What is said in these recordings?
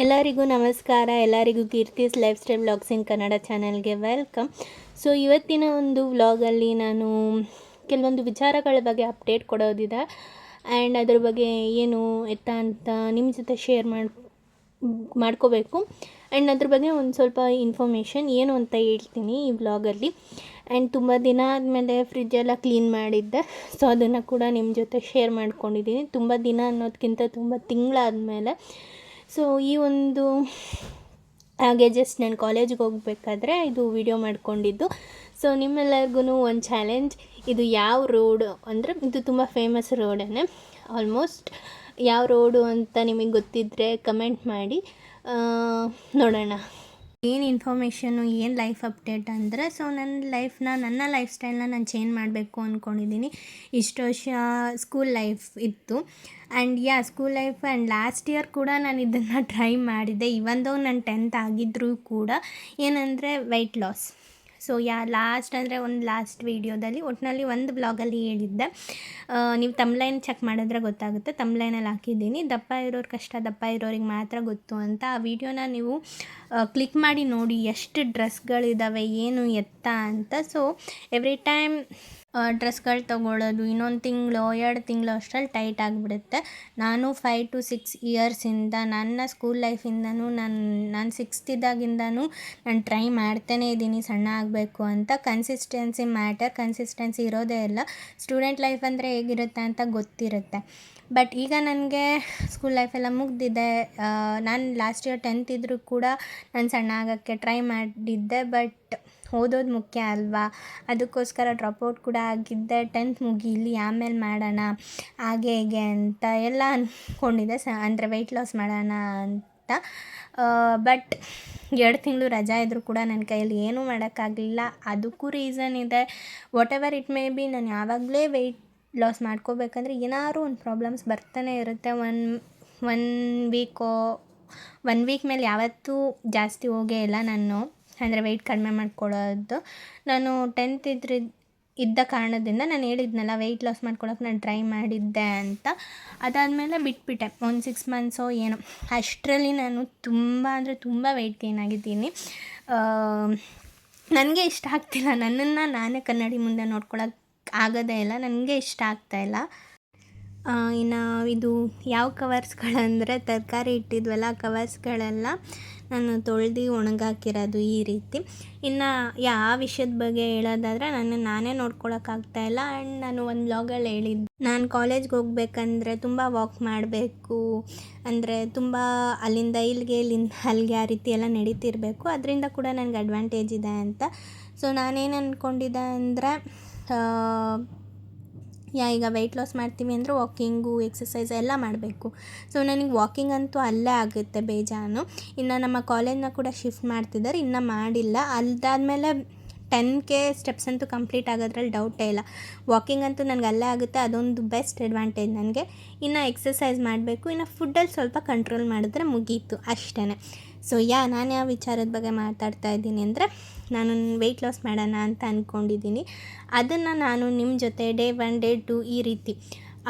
ಎಲ್ಲರಿಗೂ ನಮಸ್ಕಾರ. ಎಲ್ಲರಿಗೂ Keerthi's lifestyle vlogs in Kannada ಚಾನಲ್ಗೆ ವೆಲ್ಕಮ್. ಸೊ ಇವತ್ತಿನ ಒಂದು ವ್ಲಾಗಲ್ಲಿ ನಾನು ಕೆಲವೊಂದು ವಿಚಾರಗಳ ಬಗ್ಗೆ ಅಪ್ಡೇಟ್ ಕೊಡೋದಿದೆ ಆ್ಯಂಡ್ ಅದ್ರ ಬಗ್ಗೆ ಏನು ಎತ್ತ ಅಂತ ನಿಮ್ಮ ಜೊತೆ ಶೇರ್ ಮಾಡ್ಕೋಬೇಕು. ಆ್ಯಂಡ್ ಅದ್ರ ಬಗ್ಗೆ ಒಂದು ಸ್ವಲ್ಪ ಇನ್ಫಾರ್ಮೇಷನ್ ಏನು ಅಂತ ಹೇಳ್ತೀನಿ ಈ ವ್ಲಾಗಲ್ಲಿ. ಆ್ಯಂಡ್ ತುಂಬ ದಿನ ಆದಮೇಲೆ ಫ್ರಿಜ್ಜೆಲ್ಲ ಕ್ಲೀನ್ ಮಾಡಿದ್ದೆ, ಸೊ ಅದನ್ನು ಕೂಡ ನಿಮ್ಮ ಜೊತೆ ಶೇರ್ ಮಾಡ್ಕೊಂಡಿದ್ದೀನಿ. ತುಂಬ ದಿನ ಅನ್ನೋದಕ್ಕಿಂತ ತುಂಬ ತಿಂಗಳಾದಮೇಲೆ. ಸೊ ಈ ಒಂದು ಹಾಗೆ ಜಸ್ಟ್ ನಾನು ಕಾಲೇಜಿಗೆ ಹೋಗಬೇಕಾದ್ರೆ ಇದು ವಿಡಿಯೋ ಮಾಡ್ಕೊಂಡಿದ್ದು. ಸೊ ನಿಮ್ಮೆಲ್ಲರಿಗೂ ಒಂದು ಚಾಲೆಂಜ್. ಇದು ಯಾವ ರೋಡು ಅಂದರೆ ಇದು ತುಂಬ ಫೇಮಸ್ ರೋಡೇ. ಆಲ್ಮೋಸ್ಟ್ ಯಾವ ರೋಡು ಅಂತ ನಿಮಗೆ ಗೊತ್ತಿದ್ದರೆ ಕಮೆಂಟ್ ಮಾಡಿ ನೋಡೋಣ. ಏನು ಇನ್ಫಾರ್ಮೇಷನು, ಏನು ಲೈಫ್ ಅಪ್ಡೇಟ್ ಅಂದರೆ, ಸೊ ನನ್ನ ಲೈಫ್ ಸ್ಟೈಲ್ನ ನಾನು ಚೇಂಜ್ ಮಾಡಬೇಕು ಅಂದ್ಕೊಂಡಿದ್ದೀನಿ. ಇಷ್ಟು ವರ್ಷ ಸ್ಕೂಲ್ ಲೈಫ್ ಇತ್ತು and school life and last year ಕೂಡ ನಾನು ಇದನ್ನು ಟ್ರೈ ಮಾಡಿದ್ದೆ. ಇವೊಂದು ನಾನು 10th ಆಗಿದ್ದರೂ ಕೂಡ ಏನಂದರೆ ವೆಯ್ಟ್ ಲಾಸ್. ಸೊ ಲಾಸ್ಟ್ ವೀಡಿಯೋದಲ್ಲಿ ಒಟ್ಟಿನಲ್ಲಿ ಒಂದು ಬ್ಲಾಗಲ್ಲಿ ಹೇಳಿದ್ದೆ. ನೀವು ತಮ್ಲೈನ್ ಚೆಕ್ ಮಾಡಿದ್ರೆ ಗೊತ್ತಾಗುತ್ತೆ, ತಮ್ಲೈನಲ್ಲಿ ಹಾಕಿದ್ದೀನಿ. ದಪ್ಪ ಇರೋರು ಕಷ್ಟ, ದಪ್ಪ ಇರೋರಿಗೆ ಮಾತ್ರ ಗೊತ್ತು ಅಂತ. ಆ ವಿಡಿಯೋನ ನೀವು ಕ್ಲಿಕ್ ಮಾಡಿ ನೋಡಿ ಎಷ್ಟು ಡ್ರೆಸ್ಗಳಿದ್ದಾವೆ, ಏನು ಎತ್ತ ಅಂತ. ಸೊ ಎವ್ರಿ ಟೈಮ್ ಡ್ರೆಸ್ಗಳು ತೊಗೊಳ್ಳೋದು ಇನ್ನೊಂದು ತಿಂಗಳು 2 ತಿಂಗಳು ಅಷ್ಟರಲ್ಲಿ ಟೈಟ್ ಆಗಿಬಿಡುತ್ತೆ. ನಾನು 5 to 6 ಇಯರ್ಸಿಂದ ನನ್ನ ಸ್ಕೂಲ್ ಲೈಫಿಂದನೂ ನಾನು 6th ಇದ್ದಾಗಿಂದನೂ ನಾನು ಟ್ರೈ ಮಾಡ್ತಾನೇ ಇದ್ದೀನಿ ಸಣ್ಣ ಆಗಬೇಕು ಅಂತ. ಕನ್ಸಿಸ್ಟೆನ್ಸಿ ಇರೋದೇ ಇಲ್ಲ. ಸ್ಟೂಡೆಂಟ್ ಲೈಫ್ ಅಂದರೆ ಹೇಗಿರುತ್ತೆ ಅಂತ ಗೊತ್ತಿರುತ್ತೆ. ಬಟ್ ಈಗ ನನಗೆ ಸ್ಕೂಲ್ ಲೈಫೆಲ್ಲ ಮುಗಿದಿದೆ. ನಾನು ಲಾಸ್ಟ್ ಇಯರ್ 10th ಇದ್ದರೂ ಕೂಡ ನಾನು ಸಣ್ಣ ಆಗೋಕ್ಕೆ ಟ್ರೈ ಮಾಡಿದ್ದೆ. ಬಟ್ ಓದೋದು ಮುಖ್ಯ ಅಲ್ವಾ, ಅದಕ್ಕೋಸ್ಕರ ಡ್ರಾಪ್ಔಟ್ ಕೂಡ ಆಗಿದ್ದೆ. 10th ಮುಗೀಲಿ ಆಮೇಲೆ ಮಾಡೋಣ ಹಾಗೆ ಹೀಗೆ ಅಂತ ಎಲ್ಲ ಅಂದ್ಕೊಂಡಿದ್ದೆ. ಅಂದರೆ ವೆಯ್ಟ್ ಲಾಸ್ ಮಾಡೋಣ ಅಂತ. ಬಟ್ 2 ತಿಂಗಳು ರಜಾ ಇದ್ದರೂ ಕೂಡ ನನ್ನ ಕೈಯಲ್ಲಿ ಏನೂ ಮಾಡೋಕ್ಕಾಗಲಿಲ್ಲ. ಅದಕ್ಕೂ ರೀಸನ್ ಇದೆ. What ever it may be, ನಾನು ಯಾವಾಗಲೇ ವೆಯ್ಟ್ ಲಾಸ್ ಮಾಡ್ಕೋಬೇಕಂದ್ರೆ ಏನಾದ್ರು ಒಂದು ಪ್ರಾಬ್ಲಮ್ಸ್ ಬರ್ತಾನೆ ಇರುತ್ತೆ. ಒನ್ ವೀಕ್ ಮೇಲೆ ಯಾವತ್ತೂ ಜಾಸ್ತಿ ಹೋಗೇ ಇಲ್ಲ ನಾನು, ಅಂದರೆ ವೆಯ್ಟ್ ಕಡಿಮೆ ಮಾಡ್ಕೊಳ್ಳೋದು. ನಾನು 10th ಇದ್ದ ಕಾರಣದಿಂದ ನಾನು ಹೇಳಿದ್ನಲ್ಲ ವೆಯ್ಟ್ ಲಾಸ್ ಮಾಡ್ಕೊಳ್ಳೋಕೆ ನಾನು ಟ್ರೈ ಮಾಡಿದ್ದೆ ಅಂತ. ಅದಾದಮೇಲೆ ಬಿಟ್ಬಿಟ್ಟೆ ಒಂದು 6 ಮಂತ್ಸೋ ಏನೋ. ಅಷ್ಟರಲ್ಲಿ ನಾನು ತುಂಬ ಅಂದರೆ ತುಂಬ ವೆಯ್ಟ್ ಗೇನ್ ಆಗಿದ್ದೀನಿ. ನನಗೆ ಇಷ್ಟ ಆಗ್ತಿಲ್ಲ, ನನ್ನನ್ನು ನಾನೇ ಕನ್ನಡಿ ಮುಂದೆ ನೋಡ್ಕೊಳ್ಳೋಕೆ ಆಗೋದೇ ಇಲ್ಲ, ನನಗೆ ಇಷ್ಟ ಆಗ್ತಾಯಿಲ್ಲ. ಇನ್ನು ಇದು ಯಾವ ಕವರ್ಸ್ಗಳಂದರೆ ತರಕಾರಿ ಇಟ್ಟಿದ್ವಲ್ಲ ಕವರ್ಸ್ಗಳೆಲ್ಲ ನಾನು ತೊಳೆದು ಒಣಗಾಕಿರೋದು ಈ ರೀತಿ. ಇನ್ನು ಯಾವ ವಿಷಯದ ಬಗ್ಗೆ ಹೇಳೋದಾದರೆ ನಾನೇ ನೋಡ್ಕೊಳಕ್ಕಾಗ್ತಾಯಿಲ್ಲ. ಆ್ಯಂಡ್ ನಾನು ಒಂದು ವ್ಲಾಗಲ್ಲಿ ಹೇಳಿದ್ದೆ, ನಾನು ಕಾಲೇಜ್ಗೆ ಹೋಗ್ಬೇಕಂದ್ರೆ ತುಂಬ ವಾಕ್ ಮಾಡಬೇಕು, ಅಂದರೆ ತುಂಬ ಅಲ್ಲಿಂದ ಇಲ್ಲಿಗೆ ಅಲ್ಲಿಗೆ ಆ ರೀತಿ ಎಲ್ಲ ನಡೀತಿರಬೇಕು. ಅದರಿಂದ ಕೂಡ ನನಗೆ ಅಡ್ವಾಂಟೇಜ್ ಇದೆ ಅಂತ. ಸೊ ನಾನೇನು ಅಂದ್ಕೊಂಡಿದ್ದೆ ಅಂದರೆ ಈಗ ವೆಯ್ಟ್ ಲಾಸ್ ಮಾಡ್ತೀವಿ ಅಂದರೆ ವಾಕಿಂಗು ಎಕ್ಸಸೈಸ್ ಎಲ್ಲ ಮಾಡಬೇಕು. ಸೊ ನನಗೆ ವಾಕಿಂಗ್ ಅಂತೂ ಅಲ್ಲೇ ಆಗುತ್ತೆ ಬೇಜಾನು. ಇನ್ನು ನಮ್ಮ ಕಾಲೇಜನ್ನ ಕೂಡ ಶಿಫ್ಟ್ ಮಾಡ್ತಿದ್ದಾರೆ, ಇನ್ನೂ ಮಾಡಿಲ್ಲ. ಅದಾದಮೇಲೆ 10K ಸ್ಟೆಪ್ಸ್ ಅಂತೂ ಕಂಪ್ಲೀಟ್ ಆಗೋದ್ರಲ್ಲಿ ಡೌಟೇ ಇಲ್ಲ. ವಾಕಿಂಗ್ ಅಂತೂ ನನಗೆ ಅಲ್ಲೇ ಆಗುತ್ತೆ, ಅದೊಂದು ಬೆಸ್ಟ್ ಅಡ್ವಾಂಟೇಜ್ ನನಗೆ. ಇನ್ನು ಎಕ್ಸಸೈಸ್ ಮಾಡಬೇಕು, ಇನ್ನು ಫುಡ್ಡಲ್ಲಿ ಸ್ವಲ್ಪ ಕಂಟ್ರೋಲ್ ಮಾಡಿದ್ರೆ ಮುಗೀತು ಅಷ್ಟೇ. ಸೊ ನಾನು ಯಾವ ವಿಚಾರದ ಬಗ್ಗೆ ಮಾತಾಡ್ತಾ ಇದ್ದೀನಿ ಅಂದರೆ, ನಾನು ವೆಯ್ಟ್ ಲಾಸ್ ಮಾಡೋಣ ಅಂತ ಅಂದ್ಕೊಂಡಿದ್ದೀನಿ. ಅದನ್ನು ನಾನು ನಿಮ್ಮ ಜೊತೆ ಡೇ 1 ಡೇ 2 ಈ ರೀತಿ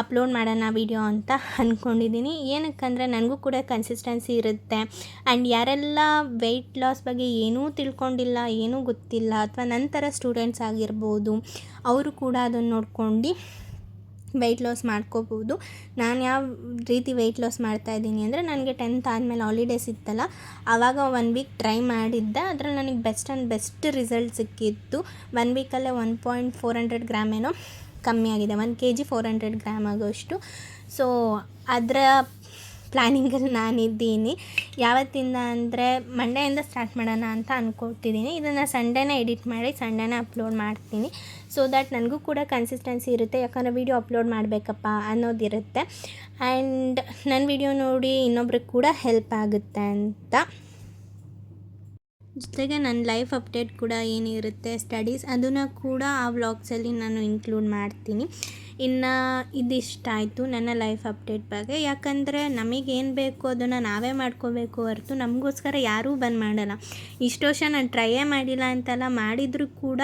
ಅಪ್ಲೋಡ್ ಮಾಡೋಣ ವಿಡಿಯೋ ಅಂತ ಅಂದ್ಕೊಂಡಿದ್ದೀನಿ. ಏನಕ್ಕಂದರೆ ನನಗೂ ಕೂಡ ಕನ್ಸಿಸ್ಟೆನ್ಸಿ ಇರುತ್ತೆ. ಆ್ಯಂಡ್ ಯಾರೆಲ್ಲ ವೆಯ್ಟ್ ಲಾಸ್ ಬಗ್ಗೆ ಏನೂ ತಿಳ್ಕೊಂಡಿಲ್ಲ, ಏನೂ ಗೊತ್ತಿಲ್ಲ, ಅಥವಾ ನಂತರ ಸ್ಟೂಡೆಂಟ್ಸ್ ಆಗಿರ್ಬೋದು, ಅವರು ಕೂಡ ಅದನ್ನು ನೋಡ್ಕೊಂಡು ವೆಯ್ಟ್ ಲಾಸ್ ಮಾಡ್ಕೋಬೋದು. ನಾನು ಯಾವ ರೀತಿ ವೆಯ್ಟ್ ಲಾಸ್ ಮಾಡ್ತಾಯಿದ್ದೀನಿ ಅಂದರೆ, ನನಗೆ 10th ಆದಮೇಲೆ ಹಾಲಿಡೇಸ್ ಇತ್ತಲ್ಲ, ಆವಾಗ 1 ವೀಕ್ ಟ್ರೈ ಮಾಡಿದ್ದೆ. ಅದರಲ್ಲಿ ನನಗೆ ಬೆಸ್ಟ್ ರಿಸಲ್ಟ್ ಸಿಕ್ಕಿತ್ತು. 1 ವೀಕಲ್ಲೇ 1.400 ಗ್ರಾಮ್ ಏನೋ ಕಮ್ಮಿ ಆಗಿದೆ, 1 kg 400 ಗ್ರಾಮ್ ಆಗೋಷ್ಟು. ಸೊ ಅದರ ಪ್ಲ್ಯಾನಿಂಗಲ್ಲಿ ನಾನಿದ್ದೀನಿ. ಯಾವತ್ತಿಂದ ಅಂದರೆ ಮಂಡೆಯಿಂದ ಸ್ಟಾರ್ಟ್ ಮಾಡೋಣ ಅಂತ ಅಂದ್ಕೊಳ್ತಿದ್ದೀನಿ. ಇದನ್ನು ಸಂಡೇನೇ ಎಡಿಟ್ ಮಾಡಿ ಸಂಡೇನೇ ಅಪ್ಲೋಡ್ ಮಾಡ್ತೀನಿ. ಸೊ ದ್ಯಾಟ್ ನನಗೂ ಕೂಡ ಕನ್ಸಿಸ್ಟೆನ್ಸಿ ಇರುತ್ತೆ, ಯಾಕಂದರೆ ವೀಡಿಯೋ ಅಪ್ಲೋಡ್ ಮಾಡಬೇಕಪ್ಪ ಅನ್ನೋದಿರುತ್ತೆ. ಆ್ಯಂಡ್ ನನ್ನ ವಿಡಿಯೋ ನೋಡಿ ಇನ್ನೊಬ್ರಿಗೆ ಕೂಡ ಹೆಲ್ಪ್ ಆಗುತ್ತೆ ಅಂತ. ಜೊತೆಗೆ ನನ್ನ ಲೈಫ್ ಅಪ್ಡೇಟ್ ಕೂಡ ಏನಿರುತ್ತೆ ಸ್ಟಡೀಸ್, ಅದನ್ನು ಕೂಡ ಆ ವ್ಲಾಗ್ಸಲ್ಲಿ ನಾನು ಇನ್ಕ್ಲೂಡ್ ಮಾಡ್ತೀನಿ. ಇನ್ನು ಇದಿಷ್ಟಾಯಿತು ನನ್ನ ಲೈಫ್ ಅಪ್ಡೇಟ್ ಬಗ್ಗೆ. ಯಾಕಂದರೆ ನಮಗೇನು ಬೇಕು ಅದನ್ನು ನಾವೇ ಮಾಡ್ಕೋಬೇಕು ಹೊರತು ನಮಗೋಸ್ಕರ ಯಾರೂ ಬಂದು ಮಾಡಲ್ಲ. ಇಷ್ಟು ವರ್ಷ ನಾನು ಟ್ರೈಯೇ ಮಾಡಿಲ್ಲ ಅಂತಲ್ಲ, ಮಾಡಿದರೂ ಕೂಡ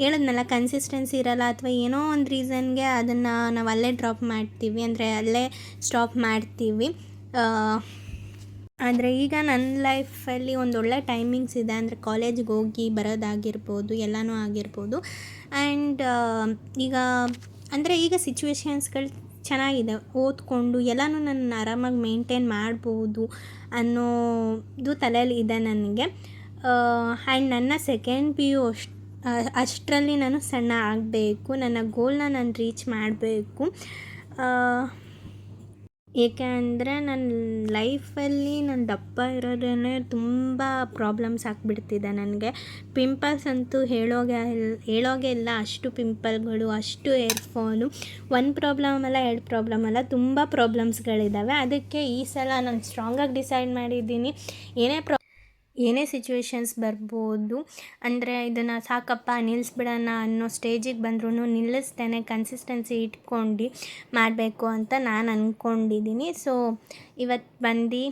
ಹೇಳಿದ್ನಲ್ಲ ಕನ್ಸಿಸ್ಟೆನ್ಸಿ ಇರಲ್ಲ, ಅಥವಾ ಏನೋ ಒಂದು ರೀಸನ್ಗೆ ಅದನ್ನು ನಾವು ಅಲ್ಲೇ ಡ್ರಾಪ್ ಮಾಡ್ತೀವಿ, ಅಂದರೆ ಅಲ್ಲೇ ಸ್ಟಾಪ್ ಮಾಡ್ತೀವಿ. ಆದರೆ ಈಗ ನನ್ನ ಲೈಫಲ್ಲಿ ಒಂದೊಳ್ಳೆ ಟೈಮಿಂಗ್ಸ್ ಇದೆ. ಅಂದರೆ ಕಾಲೇಜಿಗೆ ಹೋಗಿ ಬರೋದಾಗಿರ್ಬೋದು, ಎಲ್ಲನೂ ಆಗಿರ್ಬೋದು. ಆ್ಯಂಡ್ ಈಗ ಅಂದರೆ ಈಗ ಸಿಚುವೇಶನ್ಸ್ಗಳು ಚೆನ್ನಾಗಿದೆ. ಓದ್ಕೊಂಡು ಎಲ್ಲನೂ ನಾನು ಆರಾಮಾಗಿ ಮೇಂಟೈನ್ ಮಾಡ್ಬೋದು ಅನ್ನೋದು ತಲೆಯಲ್ಲಿ ಇದೆ ನನಗೆ. ಆ್ಯಂಡ್ ನನ್ನ ಸೆಕೆಂಡ್ ಪಿ ಯು ಅಷ್ಟರಲ್ಲಿ ನಾನು ಸಣ್ಣ ಆಗಬೇಕು. ನನ್ನ ಗೋಲ್ನ ನಾನು ರೀಚ್ ಮಾಡಬೇಕು. ಏಕೆ ಅಂದರೆ ನನ್ನ ಲೈಫಲ್ಲಿ ನಾನು ದಪ್ಪ ಇರೋದೇ ತುಂಬ ಪ್ರಾಬ್ಲಮ್ಸ್ ಆಗಿಬಿಡ್ತಿದೆ ನನಗೆ. ಪಿಂಪಲ್ಸ್ ಅಂತೂ ಹೇಳೋಗೆ ಇಲ್ಲ. ಅಷ್ಟು ಪಿಂಪಲ್ಗಳು, ಅಷ್ಟು ಏರ್ಫಾಲು. ಒಂದು ಪ್ರಾಬ್ಲಮ್ ಅಲ್ಲ, 2 ಪ್ರಾಬ್ಲಮ್ ಅಲ್ಲ, ತುಂಬ ಪ್ರಾಬ್ಲಮ್ಸ್ಗಳಿದ್ದಾವೆ. ಅದಕ್ಕೆ ಈ ಸಲ ನಾನು ಸ್ಟ್ರಾಂಗಾಗಿ ಡಿಸೈಡ್ ಮಾಡಿದ್ದೀನಿ. ಏನೇ ಸಿಚುವೇಶನ್ಸ್ ಬರ್ಬೋದು, ಅಂದರೆ ಇದನ್ನು ಸಾಕಪ್ಪ ನಿಲ್ಲಿಸ್ಬಿಡೋಣ ಅನ್ನೋ ಸ್ಟೇಜಿಗೆ ಬಂದ್ರೂ ನಿಲ್ಲಿಸ್ತೇನೆ, ಕನ್ಸಿಸ್ಟೆನ್ಸಿ ಇಟ್ಕೊಂಡು ಮಾಡಬೇಕು ಅಂತ ನಾನು ಅಂದ್ಕೊಂಡಿದ್ದೀನಿ. ಸೊ ಇವತ್ತು ಬಂದು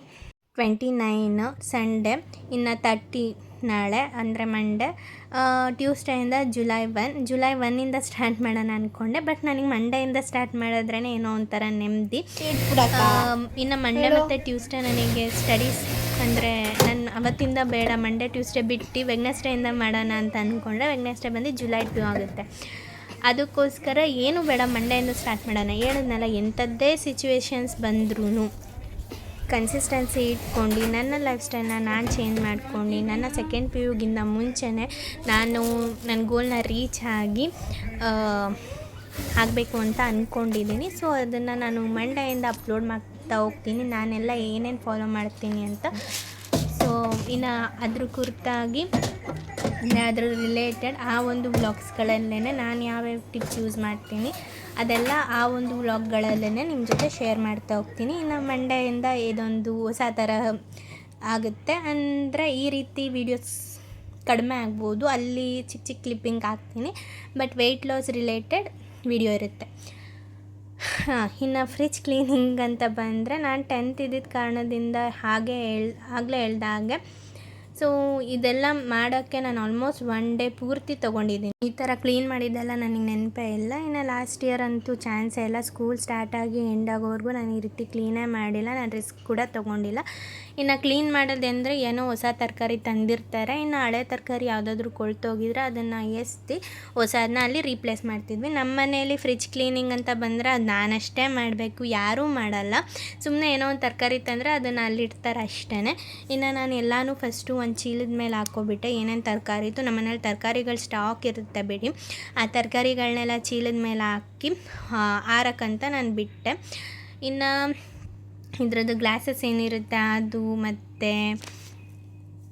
29 ಸಂಡೇ, ಇನ್ನು 30 ನಾಳೆ ಅಂದರೆ ಮಂಡೇ. ಟ್ಯೂಸ್ಡೇಯಿಂದ ಜುಲೈ 1ಇಂದ ಸ್ಟಾರ್ಟ್ ಮಾಡೋಣ ಅಂದ್ಕೊಂಡೆ. ಬಟ್ ನನಗೆ ಮಂಡೆಯಿಂದ ಸ್ಟಾರ್ಟ್ ಮಾಡಿದ್ರೇ ಏನೋ ಒಂಥರ ನೆಮ್ಮದಿ. ಇನ್ನು ಮಂಡೇ ಮತ್ತು ಟ್ಯೂಸ್ಡೇ ನನಗೆ ಸ್ಟಡೀಸ್, ಅಂದರೆ ನಾನು ಅವತ್ತಿಂದ ಬೇಡ, ಮಂಡೇ ಟ್ಯೂಸ್ಡೇ ಬಿಟ್ಟು ವೆಡ್ನೆಸ್ಡೇಯಿಂದ ಮಾಡೋಣ ಅಂತ ಅಂದ್ಕೊಂಡ್ರೆ ವೆಡ್ನೆಸ್ಡೇ ಬಂದು ಜುಲೈ 2 ಆಗುತ್ತೆ. ಅದಕ್ಕೋಸ್ಕರ ಏನು ಬೇಡ, ಮಂಡೆಯಿಂದ ಸ್ಟಾರ್ಟ್ ಮಾಡೋಣ. ಹೇಳಿದ್ನಲ್ಲ, ಎಂಥದ್ದೇ ಸಿಚುವೇಶನ್ಸ್ ಬಂದ್ರೂ ಕನ್ಸಿಸ್ಟೆನ್ಸಿ ಇಟ್ಕೊಂಡು ನನ್ನ ಲೈಫ್ ಸ್ಟೈಲ್ನ ನಾನು ಚೇಂಜ್ ಮಾಡ್ಕೊಂಡು ನನ್ನ ಸೆಕೆಂಡ್ ಪಿ ಯುಗಿಂತ ಮುಂಚೆನೇ ನಾನು ನನ್ನ ಗೋಲ್ನ ರೀಚ್ ಆಗಬೇಕು ಅಂತ ಅಂದ್ಕೊಂಡಿದ್ದೀನಿ. ಸೊ ಅದನ್ನು ನಾನು ಮಂಡೆಯಿಂದ ಅಪ್ಲೋಡ್ ಮಾಡ್ತಾ ಹೋಗ್ತೀನಿ, ನಾನೆಲ್ಲ ಏನೇನು ಫಾಲೋ ಮಾಡ್ತೀನಿ ಅಂತ. ಸೊ ಇನ್ನು ಅದ್ರ ಕುರಿತಾಗಿ, ಅದ್ರ ರಿಲೇಟೆಡ್ ಆ ಒಂದು ವ್ಲಾಗ್ಸ್ಗಳಲ್ಲೇ ನಾನು ಯಾವ್ಯಾವ ಟಿಪ್ಸ್ ಯೂಸ್ ಮಾಡ್ತೀನಿ ಅದೆಲ್ಲ ಆ ಒಂದು ವ್ಲಾಗ್ಗಳಲ್ಲೇ ನಿಮ್ಮ ಜೊತೆ ಶೇರ್ ಮಾಡ್ತಾ ಹೋಗ್ತೀನಿ. ಇನ್ನು ಮಂಡೆಯಿಂದ ಇದೊಂದು ಹೊಸ ಥರ ಆಗುತ್ತೆ. ಅಂದರೆ ಈ ರೀತಿ ವೀಡಿಯೋಸ್ ಕಡಿಮೆ ಆಗ್ಬೋದು, ಅಲ್ಲಿ ಚಿಕ್ಕ ಚಿಕ್ಕ ಕ್ಲಿಪ್ಪಿಂಗ್ ಹಾಕ್ತೀನಿ, but weight loss related video ಇರುತ್ತೆ. ಇನ್ನು ಫ್ರಿಜ್ ಕ್ಲೀನಿಂಗ್ ಅಂತ ಬಂದರೆ, ನಾನು 10th ಇದ್ದಿದ್ದ ಕಾರಣದಿಂದ ಆಗಲೇ ಹೇಳ್ದಾಗೆ ಸೊ ಇದೆಲ್ಲ ಮಾಡೋಕ್ಕೆ ನಾನು ಆಲ್ಮೋಸ್ಟ್ 1 ಡೇ ಪೂರ್ತಿ ತೊಗೊಂಡಿದ್ದೀನಿ. ಈ ಥರ ಕ್ಲೀನ್ ಮಾಡಿದ್ದೆಲ್ಲ ನನಗೆ ನೆನಪೇ ಇಲ್ಲ. ಇನ್ನು ಲಾಸ್ಟ್ ಇಯರ್ ಅಂತೂ ಚಾನ್ಸೇ ಇಲ್ಲ. ಸ್ಕೂಲ್ ಸ್ಟಾರ್ಟ್ ಆಗಿ ಎಂಡ್ ಆಗೋವರೆಗೂ ನಾನು ಈ ರೀತಿ ಕ್ಲೀನೇ ಮಾಡಿಲ್ಲ, ನಾನು ರಿಸ್ಕ್ ಕೂಡ ತೊಗೊಂಡಿಲ್ಲ. ಇನ್ನು ಕ್ಲೀನ್ ಮಾಡೋದೆಂದರೆ, ಏನೋ ಹೊಸ ತರಕಾರಿ ತಂದಿರ್ತಾರೆ, ಇನ್ನು ಹಳೆ ತರಕಾರಿ ಯಾವುದಾದ್ರೂ ಕೊಳ್ತೋಗಿದ್ರೆ ಅದನ್ನು ಎಸ್ದು ಹೊಸದನ್ನ ಅಲ್ಲಿ ರೀಪ್ಲೇಸ್ ಮಾಡ್ತಿದ್ವಿ. ನಮ್ಮ ಮನೆಯಲ್ಲಿ ಫ್ರಿಜ್ ಕ್ಲೀನಿಂಗ್ ಅಂತ ಬಂದರೆ ಅದು ನಾನಷ್ಟೇ ಮಾಡಬೇಕು, ಯಾರೂ ಮಾಡಲ್ಲ. ಸುಮ್ಮನೆ ಏನೋ ಒಂದು ತರಕಾರಿ ತಂದರೆ ಅದನ್ನು ಅಲ್ಲಿಡ್ತಾರೆ ಅಷ್ಟೇ. ಇನ್ನು ನಾನು ಎಲ್ಲನೂ ಫಸ್ಟು ಒಂದು ಚೀಲದ ಮೇಲೆ ಹಾಕ್ಕೊಬಿಟ್ಟೆ. ಏನೇನು ತರಕಾರಿ ಇತ್ತು ನಮ್ಮ ಮನೇಲಿ, ತರಕಾರಿಗಳು ಸ್ಟಾಕ್ ಇರುತ್ತೆ ಬಿಡಿ, ಆ ತರಕಾರಿಗಳನ್ನೆಲ್ಲ ಚೀಲದ ಮೇಲೆ ಹಾಕಿ ಆರಕ್ಕಂತ ನಾನು ಬಿಟ್ಟೆ. ಇನ್ನು ಇದರದ್ದು ಗ್ಲಾಸಸ್ ಏನಿರುತ್ತೆ ಅದು ಮತ್ತು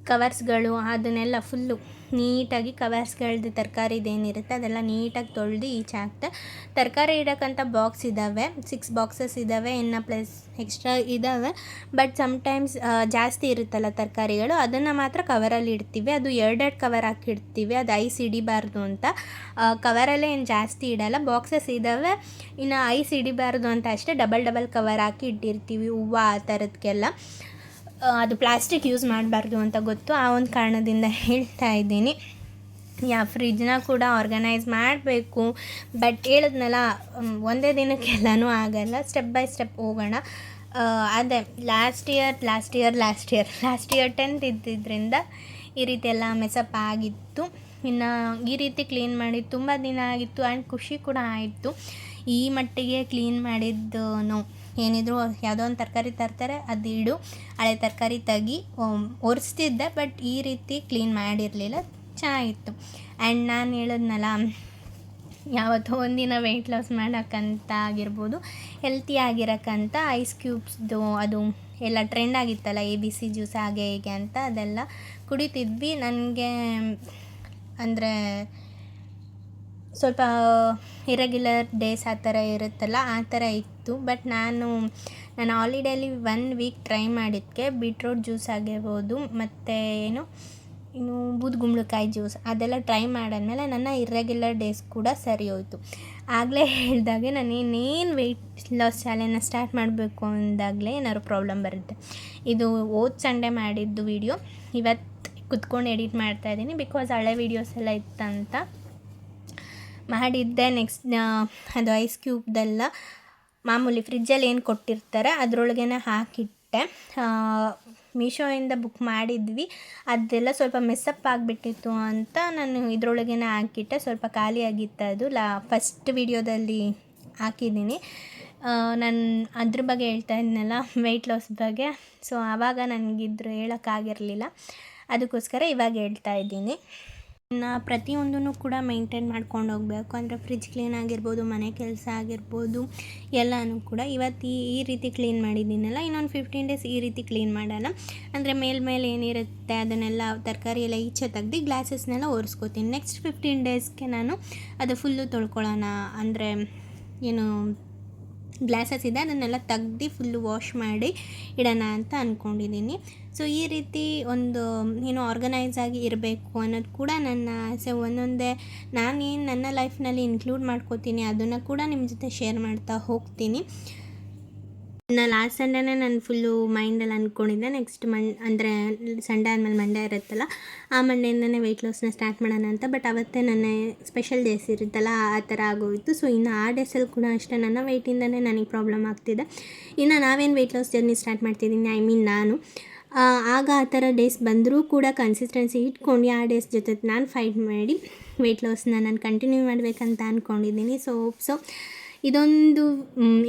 ಕವರ್ಸ್ಗಳು ಅದನ್ನೆಲ್ಲ ಫುಲ್ಲು ನೀಟಾಗಿ ಕವರ್ಸ್ಗಳದ್ದು ತರಕಾರಿದೇನಿರುತ್ತೆ ಅದೆಲ್ಲ ನೀಟಾಗಿ ತೊಳೆದು ಈಚೆ ಹಾಕ್ತೆ. ತರಕಾರಿ ಇಡೋಕ್ಕಂಥ ಬಾಕ್ಸ್ ಇದ್ದಾವೆ, 6 ಬಾಕ್ಸಸ್ ಇದ್ದಾವೆ, ಇನ್ನು ಪ್ಲಸ್ ಎಕ್ಸ್ಟ್ರಾ ಇದ್ದಾವೆ. ಬಟ್ ಸಮ್ಟೈಮ್ಸ್ ಜಾಸ್ತಿ ಇರುತ್ತಲ್ಲ ತರಕಾರಿಗಳು, ಅದನ್ನು ಮಾತ್ರ ಕವರಲ್ಲಿ ಇಡ್ತೀವಿ. ಅದು 2 ಕವರ್ ಹಾಕಿಡ್ತೀವಿ, ಅದು ಐಸ್ ಹಿಡಿಬಾರ್ದು ಅಂತ. ಕವರಲ್ಲೇ ಏನು ಜಾಸ್ತಿ ಇಡಲ್ಲ, ಬಾಕ್ಸಸ್ ಇದ್ದಾವೆ. ಇನ್ನು ಐಸ್ ಹಿಡಿಬಾರ್ದು ಅಂತ ಅಷ್ಟೇ ಡಬಲ್ ಕವರ್ ಹಾಕಿ ಇಟ್ಟಿರ್ತೀವಿ, ಹೂವು ಆ ಥರದಕ್ಕೆಲ್ಲ. ಅದು ಪ್ಲಾಸ್ಟಿಕ್ ಯೂಸ್ ಮಾಡಬಾರ್ದು ಅಂತ ಗೊತ್ತು, ಆ ಒಂದು ಕಾರಣದಿಂದ ಹೇಳ್ತಾ ಇದ್ದೀನಿ. ಫ್ರಿಜ್ನ ಕೂಡ ಆರ್ಗನೈಸ್ ಮಾಡಬೇಕು, ಬಟ್ ಹೇಳಿದ್ನಲ್ಲ ಒಂದೇ ದಿನಕ್ಕೆಲ್ಲನೂ ಆಗಲ್ಲ, ಸ್ಟೆಪ್ ಬೈ ಸ್ಟೆಪ್ ಹೋಗೋಣ. ಅದೇ ಲಾಸ್ಟ್ ಇಯರ್ 10th ಇದ್ದಿದ್ದರಿಂದ ಈ ರೀತಿ ಎಲ್ಲ ಮೆಸಪ್ ಆಗಿತ್ತು. ಇನ್ನು ಈ ರೀತಿ ಕ್ಲೀನ್ ಮಾಡಿ ತುಂಬ ದಿನ ಆಗಿತ್ತು, ಆ್ಯಂಡ್ ಖುಷಿ ಕೂಡ ಆಯಿತು. ಈ ಮಟ್ಟಿಗೆ ಕ್ಲೀನ್ ಮಾಡಿದ್ದು ಏನಿದ್ರು ಯಾವುದೋ ಒಂದು ತರಕಾರಿ ತರ್ತಾರೆ, ಅದು ಇಡು, ಹಳೆ ತರಕಾರಿ ತೆಗಿ, ಒರೆಸ್ತಿದ್ದೆ. ಬಟ್ ಈ ರೀತಿ ಕ್ಲೀನ್ ಮಾಡಿರಲಿಲ್ಲ, ಚೆನ್ನಾಗಿತ್ತು. ಆ್ಯಂಡ್ ನಾನು ಹೇಳಿದ್ನಲ್ಲ, ಯಾವತ್ತೋ ಒಂದಿನ ವೆಯ್ಟ್ ಲಾಸ್ ಮಾಡೋಕ್ಕಂತ ಆಗಿರ್ಬೋದು, ಹೆಲ್ತಿ ಆಗಿರೋಕ್ಕಂತ ಐಸ್ ಕ್ಯೂಬ್ಸ್ದು ಅದು ಎಲ್ಲ ಟ್ರೆಂಡ್ ಆಗಿತ್ತಲ್ಲ, ABC ಜ್ಯೂಸ್ ಹಾಗೆ ಹೀಗೆ ಅಂತ, ಅದೆಲ್ಲ ಕುಡಿತಿದ್ವಿ. ನನಗೆ ಅಂದರೆ ಸ್ವಲ್ಪ ಇರೆಗ್ಯುಲರ್ ಡೇಸ್ ಆ ಥರ ಇರುತ್ತಲ್ಲ, ಆ ಥರ ಇತ್ತು. ಬಟ್ ನಾನು ಹಾಲಿಡೇಲಿ 1 ವೀಕ್ ಟ್ರೈ ಮಾಡಿದ್ದಕ್ಕೆ ಬೀಟ್ರೋಟ್ ಜ್ಯೂಸ್ ಆಗಿರ್ಬೋದು, ಮತ್ತು ಇನ್ನು ಬೂದುಗುಂಬಳಕಾಯಿ ಜ್ಯೂಸ್ ಅದೆಲ್ಲ ಟ್ರೈ ಮಾಡಾದ್ಮೇಲೆ ನನ್ನ ಇರ್ರೆಗ್ಯುಲರ್ ಡೇಸ್ ಕೂಡ ಸರಿ ಹೋಯಿತು. ಆಗಲೇ ಹೇಳಿದಾಗೆ ನಾನು ಇನ್ನೇನು ವೆಯ್ಟ್ ಲಾಸ್ ಚಾಲೆಂಜ್ನ ಸ್ಟಾರ್ಟ್ ಮಾಡಬೇಕು ಅಂದಾಗಲೇ ಏನಾದ್ರು ಪ್ರಾಬ್ಲಮ್ ಬರುತ್ತೆ. ಇದು ಸಂಡೇ ಮಾಡಿದ್ದು ವೀಡಿಯೋ ಇವತ್ತು ಕುತ್ಕೊಂಡು ಎಡಿಟ್ ಮಾಡ್ತಾಯಿದ್ದೀನಿ, ಬಿಕಾಸ್ ಹಳೆ ವೀಡಿಯೋಸ್ ಎಲ್ಲ ಇತ್ತಂತ ಮಾಡಿದ್ದೆ. ನೆಕ್ಸ್ಟ್ ಅದು ಐಸ್ ಕ್ಯೂಬ್ದೆಲ್ಲ ಮಾಮೂಲಿ ಫ್ರಿಜ್ಜಲ್ಲಿ ಏನು ಕೊಟ್ಟಿರ್ತಾರೆ ಅದರೊಳಗೇ ಹಾಕಿಟ್ಟೆ. ಮೀಶೋಯಿಂದ ಬುಕ್ ಮಾಡಿದ್ವಿ, ಅದೆಲ್ಲ ಸ್ವಲ್ಪ ಮೆಸ್ಸಪ್ ಆಗಿಬಿಟ್ಟಿತ್ತು ಅಂತ ನಾನು ಇದರೊಳಗೇ ಹಾಕಿಟ್ಟೆ. ಸ್ವಲ್ಪ ಖಾಲಿಯಾಗಿತ್ತು ಅದು. ಫಸ್ಟ್ ವಿಡಿಯೋದಲ್ಲಿ ಹಾಕಿದ್ದೀನಿ. ನಾನು ಅದ್ರ ಬಗ್ಗೆ ಹೇಳ್ತಾ ಇದ್ನಲ್ಲ, ವೆಯ್ಟ್ ಲಾಸ್ ಬಗ್ಗೆ. ಸೊ ಆವಾಗ ನನಗಿದ್ರು ಹೇಳೋಕ್ಕಾಗಿರಲಿಲ್ಲ, ಅದಕ್ಕೋಸ್ಕರ ಇವಾಗ ಹೇಳ್ತಾ ಇದ್ದೀನಿ. ಇನ್ನು ಪ್ರತಿಯೊಂದೂ ಕೂಡ ಮೇಂಟೈನ್ ಮಾಡ್ಕೊಂಡು ಹೋಗಬೇಕು. ಅಂದರೆ ಫ್ರಿಜ್ ಕ್ಲೀನ್ ಆಗಿರ್ಬೋದು, ಮನೆ ಕೆಲಸ ಆಗಿರ್ಬೋದು, ಎಲ್ಲನೂ ಕೂಡ ಇವತ್ತು ಈ ರೀತಿ ಕ್ಲೀನ್ ಮಾಡಿದ್ದೀನಲ್ಲ, ಇನ್ನೊಂದು 15 ಡೇಸ್ ಈ ರೀತಿ ಕ್ಲೀನ್ ಮಾಡೋಣ. ಅಂದರೆ ಮೇಲ್ಮೇಲೆ ಏನಿರುತ್ತೆ ಅದನ್ನೆಲ್ಲ ತರಕಾರಿ ಎಲ್ಲ ಈಚೆ ತೆಗ್ದು ಗ್ಲಾಸಸ್ನೆಲ್ಲ ಒರೆಸ್ಕೋತೀನಿ. ನೆಕ್ಸ್ಟ್ 15 ಡೇಸ್ಗೆ ನಾನು ಅದು ಫುಲ್ಲು ತೊಳ್ಕೊಳ್ಳೋಣ. ಅಂದರೆ ಏನು ಗ್ಲಾಸಸ್ ಇದೆ ಅದನ್ನೆಲ್ಲ ತೆಗ್ದು ಫುಲ್ಲು ವಾಶ್ ಮಾಡಿ ಇಡೋಣ ಅಂತ ಅಂದ್ಕೊಂಡಿದ್ದೀನಿ. ಸೊ ಈ ರೀತಿ ಒಂದು ಆರ್ಗನೈಸ್ ಆಗಿ ಇರಬೇಕು ಅನ್ನೋದು ಕೂಡ ನನ್ನ ಆಸೆ. ಒಂದೊಂದೇ ನಾನೇನು ನನ್ನ ಲೈಫ್ನಲ್ಲಿ ಇನ್ಕ್ಲೂಡ್ ಮಾಡ್ಕೋತೀನಿ ಅದನ್ನು ಕೂಡ ನಿಮ್ಮ ಜೊತೆ ಶೇರ್ ಮಾಡ್ತಾ ಹೋಗ್ತೀನಿ. ಲಾಸ್ಟ್ ಸಂಡೇನೇ ನಾನು ಫುಲ್ಲು ಮೈಂಡಲ್ಲಿ ಅಂದ್ಕೊಂಡಿದ್ದೆ ನೆಕ್ಸ್ಟ್ ಅಂದರೆ ಸಂಡೇ ಆದಮೇಲೆ ಮಂಡೇ ಇರುತ್ತಲ್ಲ, ಆ ಮಂಡೆಯಿಂದನೇ ವೆಯ್ಟ್ ಲಾಸ್ನ ಸ್ಟಾರ್ಟ್ ಮಾಡೋಣ ಅಂತ. ಬಟ್ ಅವತ್ತೇ ನನ್ನ ಸ್ಪೆಷಲ್ ಡೇಸ್ ಇರುತ್ತಲ್ಲ, ಆ ಥರ ಆಗೋಯಿತು. ಸೊ ಇನ್ನು ಆ ಡೇಸಲ್ಲಿ ಕೂಡ ಅಷ್ಟೇ ನನ್ನ ವೆಯ್ಟಿಂದನೇ ನನಗೆ ಪ್ರಾಬ್ಲಮ್ ಆಗ್ತಿದೆ. ಇನ್ನು ನಾವೇನು ವೆಯ್ಟ್ ಲಾಸ್ ಜರ್ನಿ ಸ್ಟಾರ್ಟ್ ಮಾಡ್ತಿದ್ದೀನಿ, ನಾನು ಆಗ ಆ ಥರ ಡೇಸ್ ಬಂದರೂ ಕೂಡ ಕನ್ಸಿಸ್ಟೆನ್ಸಿ ಇಟ್ಕೊಂಡು ಆ ಡೇಸ್ ಜೊತೆ ನಾನು ಫೈಟ್ ಮಾಡಿ ವೆಯ್ಟ್ ಲಾಸ್ನ ನಾನು ಕಂಟಿನ್ಯೂ ಮಾಡಬೇಕಂತ ಅಂದ್ಕೊಂಡಿದ್ದೀನಿ. ಸೊ ಇದೊಂದು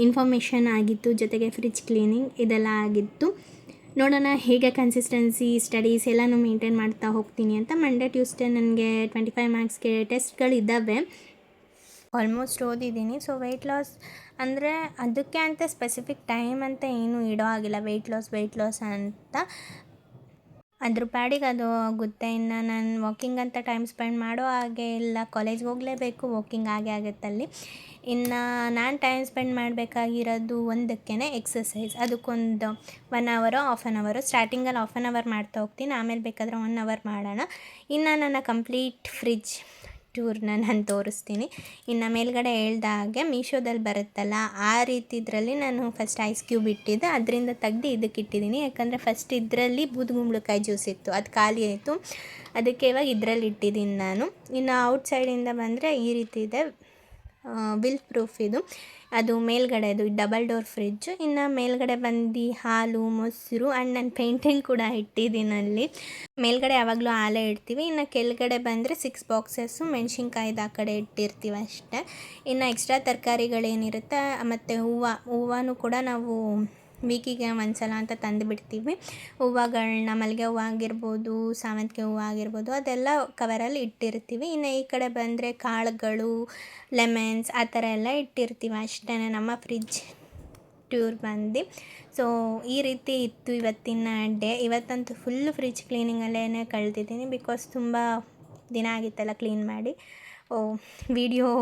ಇನ್ಫಾರ್ಮೇಷನ್ ಆಗಿತ್ತು, ಜೊತೆಗೆ ಫ್ರಿಜ್ ಕ್ಲೀನಿಂಗ್ ಇದೆಲ್ಲ ಆಗಿತ್ತು. ನೋಡೋಣ ಹೇಗೆ ಕನ್ಸಿಸ್ಟೆನ್ಸಿ ಸ್ಟಡೀಸ್ ಎಲ್ಲನೂ ಮೇಂಟೈನ್ ಮಾಡ್ತಾ ಹೋಗ್ತೀನಿ ಅಂತ. ಮಂಡೇ ಟ್ಯೂಸ್ಡೇ ನನಗೆ 25 ಮಾರ್ಕ್ಸ್ಗೆ ಟೆಸ್ಟ್ಗಳಿದ್ದಾವೆ, ಆಲ್ಮೋಸ್ಟ್ ಓದಿದ್ದೀನಿ. ಸೊ ವೆಯ್ಟ್ ಲಾಸ್ ಅಂದರೆ ಅದಕ್ಕೆ ಅಂತ ಸ್ಪೆಸಿಫಿಕ್ ಟೈಮ್ ಅಂತ ಏನೂ ಇಡೋ ಆಗಿಲ್ಲ, ವೆಯ್ಟ್ ಲಾಸ್ ಅಂತ ಅದ್ರ ಪಾಡಿಗೆ ಅದು ಆಗುತ್ತೆ. ಇನ್ನು ನಾನು ವಾಕಿಂಗ್ ಅಂತ ಟೈಮ್ ಸ್ಪೆಂಡ್ ಮಾಡೋ ಹಾಗೆ ಇಲ್ಲ, ಕಾಲೇಜ್ಗೆ ಹೋಗಲೇಬೇಕು, ವಾಕಿಂಗ್ ಆಗೇ ಆಗುತ್ತಲ್ಲಿ. ಇನ್ನು ನಾನು ಟೈಮ್ ಸ್ಪೆಂಡ್ ಮಾಡಬೇಕಾಗಿರೋದು ಒಂದಕ್ಕೇ ಎಕ್ಸಸೈಸ್. ಅದಕ್ಕೊಂದು 1 ಅವರೋ ಹಾಫ್ ಆನ್ ಅವರು, ಸ್ಟಾರ್ಟಿಂಗಲ್ಲಿ ಹಾಫ್ ಆನ್ ಅವರ್ ಮಾಡ್ತಾ ಹೋಗ್ತೀನಿ, ಆಮೇಲೆ ಬೇಕಾದರೆ 1 ಅವರ್ ಮಾಡೋಣ. ಇನ್ನು ನನ್ನ ಕಂಪ್ಲೀಟ್ ಫ್ರಿಜ್ ಟೂರ್ನ ನಾನು ತೋರಿಸ್ತೀನಿ. ಇನ್ನು ಮೇಲ್ಗಡೆ ಹೇಳ್ದಾಗೆ ಮೀಶೋದಲ್ಲಿ ಬರುತ್ತಲ್ಲ ಆ ರೀತಿ ಇದರಲ್ಲಿ ನಾನು ಫಸ್ಟ್ ಐಸ್ ಕ್ಯೂಬ್ ಇಟ್ಟಿದ್ದೆ, ಅದರಿಂದ ತೆಗ್ದು ಇದಕ್ಕೆ ಇಟ್ಟಿದ್ದೀನಿ. ಯಾಕಂದರೆ ಫಸ್ಟ್ ಇದರಲ್ಲಿ ಬೂದುಗುಂಬಳಕಾಯಿ ಜ್ಯೂಸ್ ಇತ್ತು, ಅದು ಖಾಲಿ ಆಯಿತು, ಅದಕ್ಕೆ ಇವಾಗ ಇದರಲ್ಲಿ ಇಟ್ಟಿದ್ದೀನಿ ನಾನು. ಇನ್ನು ಔಟ್ಸೈಡಿಂದ ಬಂದರೆ ಈ ರೀತಿ ಇದೆ, ವಿಲ್ ಪ್ರೂಫ್ ಇದು, ಅದು ಮೇಲ್ಗಡೆದು ಡಬಲ್ ಡೋರ್ ಫ್ರಿಜ್ಜು. ಇನ್ನು ಮೇಲ್ಗಡೆ ಬಂದು ಹಾಲು, ಮೊಸರು ಆ್ಯಂಡ್ ನಾನು ಪೇಂಟಿಂಗ್ ಕೂಡ ಇಟ್ಟಿದ್ದೀನಿ ಅಲ್ಲಿ. ಮೇಲ್ಗಡೆ ಯಾವಾಗಲೂ ಹಾಲೇ ಇಡ್ತೀವಿ. ಇನ್ನು ಕೆಳಗಡೆ ಬಂದರೆ 6 ಬಾಕ್ಸಸ್ಸು ಮೆಣಸಿನ್ಕಾಯ್ದು ಆ ಕಡೆ ಇಟ್ಟಿರ್ತೀವಿ ಅಷ್ಟೇ. ಇನ್ನು ಎಕ್ಸ್ಟ್ರಾ ತರಕಾರಿಗಳೇನಿರುತ್ತೆ ಮತ್ತು ಹೂವನೂ ಕೂಡ ನಾವು ವೀಕಿಗೆ ಒಂದ್ಸಲ ಅಂತ ತಂದುಬಿಡ್ತೀವಿ. ಹೂವುಗಳನ್ನ ಮಲ್ಲಿಗೆ ಹೂವು ಆಗಿರ್ಬೋದು, ಸಾವಂತಿಗೆ ಹೂವು ಆಗಿರ್ಬೋದು, ಅದೆಲ್ಲ ಕವರಲ್ಲಿ ಇಟ್ಟಿರ್ತೀವಿ. ಇನ್ನು ಈ ಕಡೆ ಬಂದರೆ ಕಾಳುಗಳು, ಲೆಮನ್ಸ್ ಆ ಥರ ಎಲ್ಲ ಇಟ್ಟಿರ್ತೀವಿ ಅಷ್ಟೇ ನಮ್ಮ ಫ್ರಿಜ್ ಟೂರ್ ಬಂದು. ಸೊ ಈ ರೀತಿ ಇತ್ತು ಇವತ್ತಿನ ಡೇ. ಇವತ್ತಂತೂ ಫುಲ್ಲು ಫ್ರಿಜ್ ಕ್ಲೀನಿಂಗಲ್ಲೇ ಕಳೆದಿದ್ದೀನಿ, ಬಿಕಾಸ್ ತುಂಬ ದಿನ ಆಗಿತ್ತಲ್ಲ ಕ್ಲೀನ್ ಮಾಡಿ. ವಿಡಿಯೋ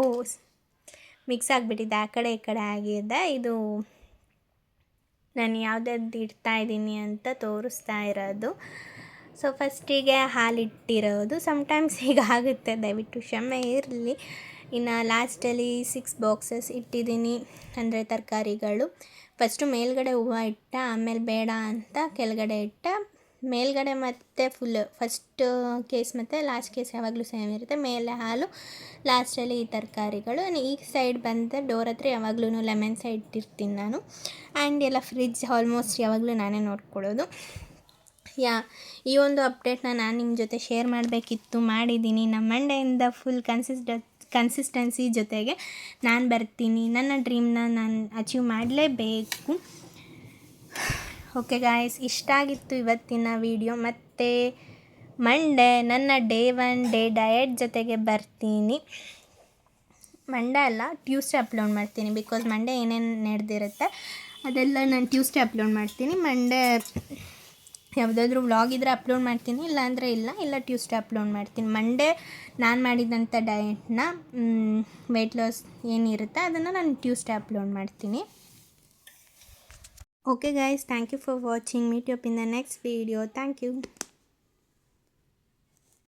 ಮಿಕ್ಸ್ ಆಗಿಬಿಟ್ಟಿದ್ದೆ, ಆ ಕಡೆ ಈ ಕಡೆ ಆಗಿದೆ. ಇದು ನಾನು ಯಾವುದ್ಯಾವ್ದು ಇಡ್ತಾಯಿದ್ದೀನಿ ಅಂತ ತೋರಿಸ್ತಾ ಇರೋದು. ಸೊ ಫಸ್ಟಿಗೆ ಹಾಲಿಟ್ಟಿರೋದು, ಸಮ್ಟೈಮ್ಸ್ ಹೀಗಾಗುತ್ತೆ, ದಯವಿಟ್ಟು ಕ್ಷಮೆ ಇರಲಿ. ಇನ್ನು ಲಾಸ್ಟಲ್ಲಿ 6 ಬಾಕ್ಸಸ್ ಇಟ್ಟಿದ್ದೀನಿ, ಅಂದರೆ ತರಕಾರಿಗಳು. ಫಸ್ಟು ಮೇಲ್ಗಡೆ ಹೂವು ಇಟ್ಟ, ಆಮೇಲೆ ಬೇಡ ಅಂತ ಕೆಳಗಡೆ ಇಟ್ಟ. ಮೇಲ್ಗಡೆ ಮತ್ತು ಫುಲ್ ಫಸ್ಟ್ ಕೇಸ್ ಮತ್ತು ಲಾಸ್ಟ್ ಕೇಸ್ ಯಾವಾಗಲೂ ಸೇಮ್ ಇರುತ್ತೆ, ಮೇಲೆ ಹಾಲು, ಲಾಸ್ಟಲ್ಲಿ ಈ ತರಕಾರಿಗಳು. ಈ ಸೈಡ್ ಬಂದರೆ ಡೋರ್ ಹತ್ರ ಯಾವಾಗಲೂ ಲೆಮನ್ಸ್ ಇಟ್ಟಿರ್ತೀನಿ ನಾನು. ಆ್ಯಂಡ್ ಎಲ್ಲ ಫ್ರಿಜ್ ಆಲ್ಮೋಸ್ಟ್ ಯಾವಾಗಲೂ ನಾನೇ ನೋಡ್ಕೊಳ್ಳೋದು. ಈ ಒಂದು ಅಪ್ಡೇಟ್ನ ನಾನು ನಿಮ್ಮ ಜೊತೆ ಶೇರ್ ಮಾಡಬೇಕಿತ್ತು, ಮಾಡಿದ್ದೀನಿ. ನಮ್ಮ ಮಂಡೆಯಿಂದ ಫುಲ್ ಕನ್ಸಿಸ್ಟೆನ್ಸಿ ಜೊತೆಗೆ ನಾನು ಬರ್ತೀನಿ. ನನ್ನ ಡ್ರೀಮ್ನ ನಾನು ಅಚೀವ್ ಮಾಡಲೇಬೇಕು. ಓಕೆ ಗಾಯ್ಸ್, ಇಷ್ಟ ಆಗಿತ್ತು ಇವತ್ತಿನ ವಿಡಿಯೋ. ಮತ್ತು ಮಂಡೇ ನನ್ನ ಡೇ 1 ಡಯಟ್ ಜೊತೆಗೆ ಬರ್ತೀನಿ. ಮಂಡೇ ಅಲ್ಲ, ಟ್ಯೂಸ್ಡೇ ಅಪ್ಲೋಡ್ ಮಾಡ್ತೀನಿ, ಬಿಕಾಸ್ ಮಂಡೇ ಏನೇನು ನಡೆದಿರುತ್ತೆ ಅದೆಲ್ಲ ನಾನು ಟ್ಯೂಸ್ಡೇ ಅಪ್ಲೋಡ್ ಮಾಡ್ತೀನಿ. ಮಂಡೇ ಯಾವುದಾದ್ರೂ ವ್ಲಾಗ್ ಇದ್ದರೆ ಅಪ್ಲೋಡ್ ಮಾಡ್ತೀನಿ, ಇಲ್ಲಾಂದರೆ ಇಲ್ಲ ಟ್ಯೂಸ್ಡೇ ಅಪ್ಲೋಡ್ ಮಾಡ್ತೀನಿ. ಮಂಡೇ ನಾನು ಮಾಡಿದಂಥ ಡಯಟ್ನ ವೆಯ್ಟ್ ಲಾಸ್ ಏನಿರುತ್ತೆ ಅದನ್ನು ನಾನು ಟ್ಯೂಸ್ಡೇ ಅಪ್ಲೋಡ್ ಮಾಡ್ತೀನಿ. Okay guys, thank you for watching. Meet you up in the next video. Thank you.